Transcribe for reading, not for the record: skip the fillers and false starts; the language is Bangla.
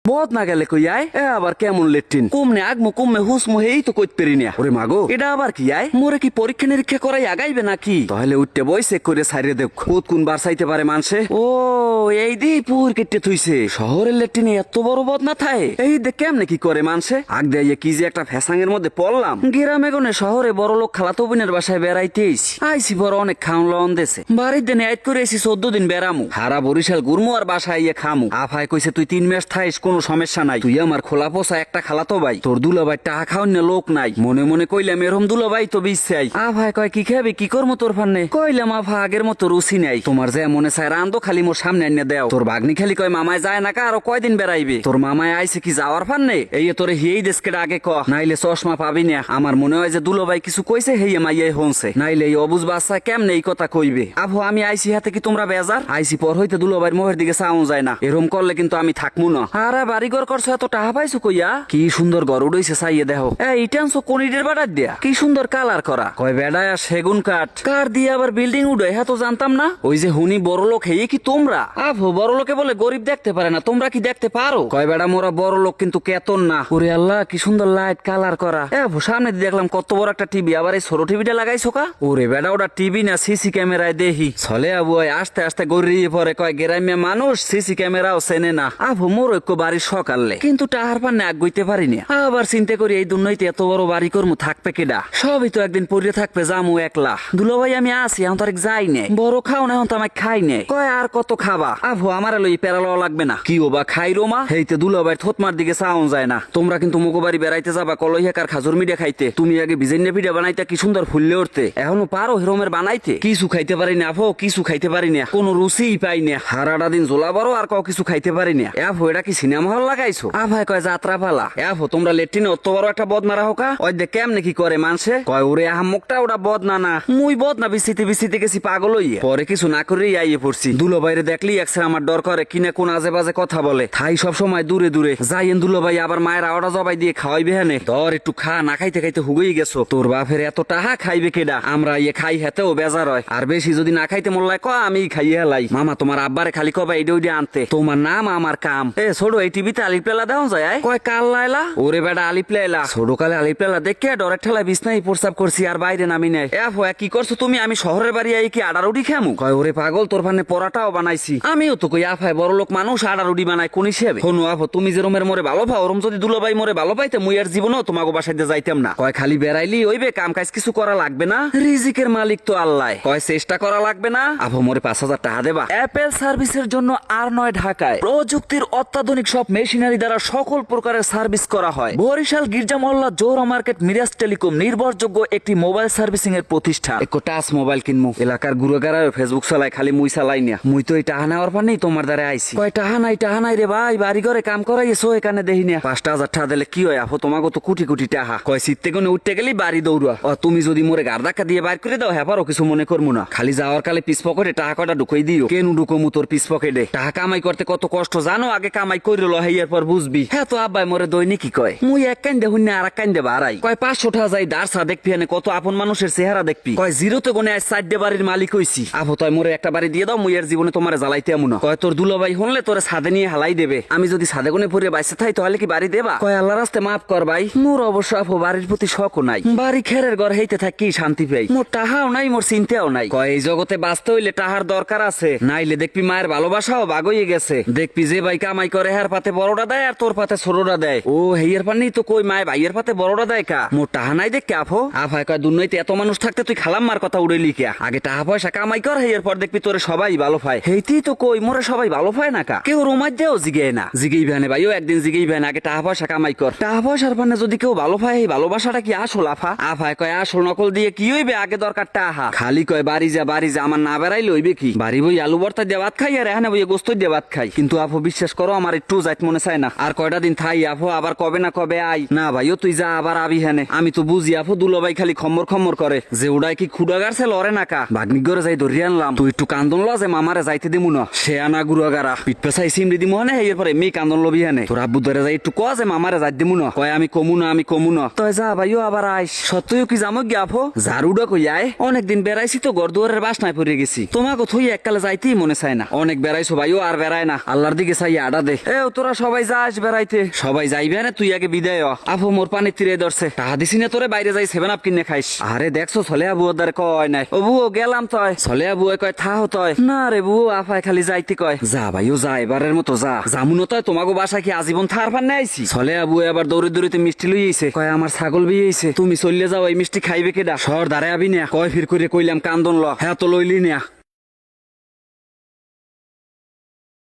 বদ না গেলে কই আয় এ আবার কেমন লেট্রিন কুমনে আগমু কুমে হুসমু হেই তো কইত পেরি না। ওরে মাগো এটা আবার কি আয় মোরে কি পরীক্ষা নিরীক্ষা করাই আগাইবে নাকি? তাহলে উঠতে বই চেক করে সাইরে দেখ খুদ কোন বার চাইতে পারে মানুষে। ও এই দি পুর কেটে থইছে শহরের লেট্রিনে এত বড় বদ না থাকে এই দেখ কেমনে কি করে মানুষে। আগ দিয়ে কি যে একটা ফ্যাসাঙের মধ্যে পড়লাম। গ্রামে গনে শহরে বড় লোক খালাতো বোনের বাসায় বেড়াইতে আইসি বড় অনেক খাওন লন দেশে বাড়ির দিনে আইত করে এসি 14 দিন বেড়ামু হারা বরিশাল গুরমু আর বাসায় ইয়ে খামু। আফায় কইছে তুই 3 মাস থাইস কোনো সমস্যা নাই, তুই আমার খোলা পোষা একটা খালাতো ভাই, তোর দুলাভাই টাকা খাওয়ান না লোক নাই। মনে মনে কইলাম এরম দুলাভাই তো বিশ্বাই। আফায় কয় কি খাবে কি করবো তোর ফান্নে? কইলাম আফা আগের মতো রুচি নাই, তোমার যে মনে চায় রান্দো খালি মোর সামনে এনে দেও। তোর ভাগ্নি খালি কয় মামায় যায় না কা আরো কয়দিন বেড়াইবে? তোর মামায় আইছে কি যাওয়ার ফান্নে? এই তোরে হিয়েই দেশকে আগে ক নাইলে চশমা পাবি না। আমার মনে হয় যে দুলাভাই কিছু কইছে হেয়ে মাইয়াই হনছে, নাইলে এই অবুজ বাচ্চা কেমনে এই কথা কইবে। আবু আমি আইসি হাতে কি তোমরা বেজার? আইসি পর হইতে দুলাভাইয়ের মোহের দিকে চাউন যায় না, এরম করলে কিন্তু আমি থাকমু না। আরে বাড়ি ঘর করছো এত টাকা পাইছো কইয়া? কি সুন্দর ঘর উড়াইছে চাইয়ে দেখো। এই টানছো কোনিডের বাড়ার দিয়া কি সুন্দর কালার করা। কয় বেড়ায় সেগুন কাঠ কার দিয়ে আবার বিল্ডিং উড়াই হ্যাঁ তো জানতাম না। ওই যে হুনি বড় লোক হেয়ে কি তোমরা? আবু বড় লোকে বলে গরিব দেখতে পারে না, তোমরা কি দেখতে পারো? কয় বেড়া মোরা বড় লোক কিন্তু কেতন না। ওরে আল্লাহ কি সুন্দর লাইট কালার করা। সামনে দেখলাম কত বড় একটা টিভি, আবার এই ছোট টিভিটা লাগাইছো কা? ওরে বেড়া ওটা টিভি না সিসি ক্যামেরায় দেখি চলে। আবু আস্তে আস্তে গড়িয়ে পরে কয় গ্রাম্য মানুষ সিসি ক্যামেরাও চেনে না। আবু মোর ঐক্য বাড়ির সকালে কিন্তু টাহার পান্নে আগুইতে পারিনি। আবার চিন্তা করি এই দুর্নইতে এত বড় বাড়ি করমু থাকবে কেডা? সবই তো একদিন পড়ে থাকবে জামু একলা। দুলাভাই আমি আসি এখন তার যাই নে বড় খাও না এখন তো আমায় খাই নে। কয় আর কত খাবা? আবু আমার লই পেরালো লাগবে না। কি ও বা খাই রোমা হেইতে দুলাভাই থতমার দিকে চাউন যায় না। তোমরা কিন্তু মুগো বাড়ি বেড়াইতে যাবা কলই হেকার খাজুর মিডিয়া খাইতে, তুমি আগে বিজেন্যা পিঠা বানাইতে কি সুন্দর ফুললে উঠতে, এখনো পারো হিরোমের বানাইতে? কিছু খাইতে পারি না আফো, কিছু খাইতে পারি না, কোনো রুচিই পাই না। হারাটা দিন জোলা বড় আর কাউ কিছু খাইতে পারি না। এফো এটা কি সিনেমা হল লাগাইছো? আফাই কয় যাত্রা পালা। এফো তোমরা লেট্রিনে অত বড় একটা বদ মারা হোকা ওই দেখ কেমনে কি করে মানছে। কয় ওরে আহামুকটা ওটা বদ না না মুই বদ না বিচিতে গেছি পাগল হইয়ে। পরে কিছু না করেই আইয়ে পড়ছি। দুলো বাইরে দেখলি একসে আমার ডর করে কিনা কোন আজে বাজে কথা বলে। থাই সব সময় দূরে দূরে যাইয়েন দুলো ভাই আবার মায়ের আওড়া জবাই দিয়ে খাওয়াইবে হেনে। ধর একটু খা, না খাইতে খাইতে হুগই গেছো। তোর বাপের এত টাহা খাইবে কেডা? আমরা ইয়ে খাই হেতেও বেজার হয়, আর বেশি যদি না খাইতে মোল্লাই ক আমি খাইয়ে হেলাই। মামা তোমার আব্বারে খালি কবা এইডে ওইডে আনতে, তোমার নাম আমার কাম। এ ছোট এই টিভিতে আলিপ্লেলা দেওয়া যায়? কয় কাল লাইলা? ওরে বেটা আলিপ্লেলা। ছোট কালে আলিপ্লেলা দেখে ডরের ঠেলায় বিছনায় প্রস্তাব করছি আর বাইরে নামি নাই। কি করছো তুমি? আমি শহরের বাড়ি আই কি আডারুডি খামু? কয় ওরে পাগল তোর ফানে পরাটাও বানাইছি। আমিও তো কই আফায় বড় লোক মানুষ আডারুডি বানায় কোন হিসেবে? হনু আফো তুমি যে রোমের মোরে ভালো পাও ওরম যদি দুলাভাই মোরে ভালো পাইতে মুই আর জীবনও তোমাকে বাসাইতে যাইতাম না। কয় খালি বেড়াইলি হইবে, কাম কাজ কিছু করা লাগবে না? রিজিকের মালিক তো আল্লাহ। কয় চেষ্টা করা লাগবে না? আফো মোরে 5000 টাকা দেবা। অ্যাপেল সার্ভিসের জন্য আর নয় ঢাকায় প্রযুক্তির অত্যাধুনিক সব মেশিনারি দ্বারা সকল প্রকারের সার্ভিস করা হয়। বরিশাল গির্জা মহল্লা জোহরা মার্কেট মিরাজ টেলিকম নির্ভরযোগ্য একটি মোবাইল সার্ভিসিং এর প্রতিষ্ঠান। একটু টাচ মোবাইল কিনমু, এলাকার গুরুগারা ফেসবুক চালাই খালি মুই চালাই না। মুই তো এই টাহা নেওয়ার পর নেই তোমার দ্বারা আইছি। কয় টাহা নাই রে ভাই, বাড়ি ঘরে কাম করাইছো এখানে দেখি না। 5000 টাকা দিলে কি হয় আফো? তোমাকে তো কোটি কোটি টাকা। কয় শীতে কোনে উঠতে গেলি বাড়ি দৌড়া। তুমি যদি মোরে গার ধাক্কা দিয়ে বাইর করে দাও হ্যাঁ পারো কিছু মনে করবো না। খালি যাওয়ার কালে পিস পকেটে টাকা কটা ঢুকাই দিও। কেন ঢুকমু তোর পিস পকেটে? টাকা কামাই করতে কত কষ্ট জানো? আগে কামাই করিল হেয়ার পর বুঝবি। হ্যাঁ তো আব্বাই মোরে দৈনিক কি কয় মুই এক কান দেহুন না আর এক কান দে বাড়াই। কয় 500 টাকা যাই দারসা দেখবি এনে কত আপন মানুষের চেহারা দেখবি। কয় জিরোতে গুনে আজ 4 বাড়ির মালিক হইছি। আবো তাই মোরে একটা বাড়ি দিয়ে দাও, মুই এর জীবনে তোমারে জ্বালাইতে এমন। কয় তোর দুলাভাই হনলে তোরে ছাদে নিয়ে হালাই দেবে। আমি যদি ছাদে গুনে পড়ে বাইসে থাই তাহলে কি বাড়ি দেবা? কয় আল্লাহর রাস্তে মাফ কর ভাই, মোর অবশ্য আপু বাড়ির প্রতি শখও নাই। বাড়ি খেরের ঘর হইতে থাকি শান্তি পাই। মোর টাহাও নাই, মোর চিন্তাও নাই। কয় এই জগতে বাঁচতে হইলে টাহার দরকার আছে, নাইলে দেখবি মায়ের ভালোবাসাও বাগইয়ে গেছে। দেখবি যে ভাই কামাই করে হের পাতে বড়টা দেয় আর তোর পাতে ছোটটা দেয়। ও হেয়ার পানি তো কই মায় ভাইয়ের পাতে বড়টা দেয় কা? মোর টাহা নাই দেখ আফো। আফায় কয় দুর্নইতে এত মানুষ থাকতে তুই খালাম্মার কথা উড়েলি কে? আগে টাহা পয়সা কামাই কর হেয়ার পর দেখবি তোরে সবাই ভালো পায়। হেইতেই তো কই মোরে সবাই ভালো পায় না কা? কেউ রোমাজ দেও জিগে না, জিগেই ভ্যানে ভাইও একদিন জিগেই ভ্যান। আগে টাহা পয়সা কামাই কর। টাহা পয়সার পানে যদি কেউ ভালো পায় এই ভালোবাসাটা কি আসল আফা? আফায় কয় আসল নকল দিয়ে কি হইবে? আগে দরকার টাহা। খালি কয় বাড়ি যা আমার না বেড়াইলে হইবে কি? বাড়ি বই আলু ভর্তা দিয়ে ভাত খাই আর এখানে বই গোস্ত দিয়ে ভাত খাই। কিন্তু আফো বিশ্বাস করো আমার একটু যাইতে মনে চায় না। আর কয়টা দিন থাই আফো, আবার কবে না কবে আই। না ভাইও তুই যা আবার আবি হেনে। আমি তো বুঝি আফো দুলাভাই খালি খম্মর করে যে উড়াই কি খুডা গাড়ছে লরে না কা? ভাগ্নি ঘরে যাই ধরি আনলাম। তুই একটু কান্দন ল যে মামারে যাইতে দিমু না। সে আনা গুড়াগারা পিঠ পেছাই সিমড়ি দিমু হনে এরপরে মেয়ে কান্দন লবি হেনে। তোর আব্বু ধরে যাই একটু কয় যে মামারে যাই দিমু না। কয় আমি কমু না। তুই যা ভাইও আবার আইস। সত্যিও কি যামো গিয়া আফো? ঝাড়ুডা কই আয়। অনেকদিন বেড়াইছি তো ঘর দুয়ারের বাসনায় পড়ে গেছি। তোমাকে থই এককালে যাইতেই মনে চায় না। অনেক বেড়াইছো ভাইও আর বেড়ায় না। আল্লাহর দিকে চাই আডা দে। তোরা সবাই যাস বেড়াইতে, সবাই যাইবে না, তুই আগে বিদায় হ। আপু মোর পানি তীরে ধরছে, টাহা দিছি না তোরে, বাইরে যাই 7 আপ কিনে খাইস। আরে দেখছো ছলে আবু ওদের কয় নাই, ও বুও গেলাম তয়, ছলে আবু কয় থাহ তয়, না রে বুও আফায় খালি যাইতে কয়। যা ভাইও যা, এবারের মতো যা, জামুন তয় তোমাকে বাসা কি আজীবন থার ফান আইছি। ছলে আবু আবার দৌড়ে দৌড়িতে মিষ্টি লইয়েছে, কয় আমার ছাগল বিয়েছে, তুমি চললে যাও, এই মিষ্টি খাইবে কেডা, সর দাঁড়ায় আবি না, কয় ফির করে কইলাম কান্দন ল, হ্যাঁ তো লইলি না।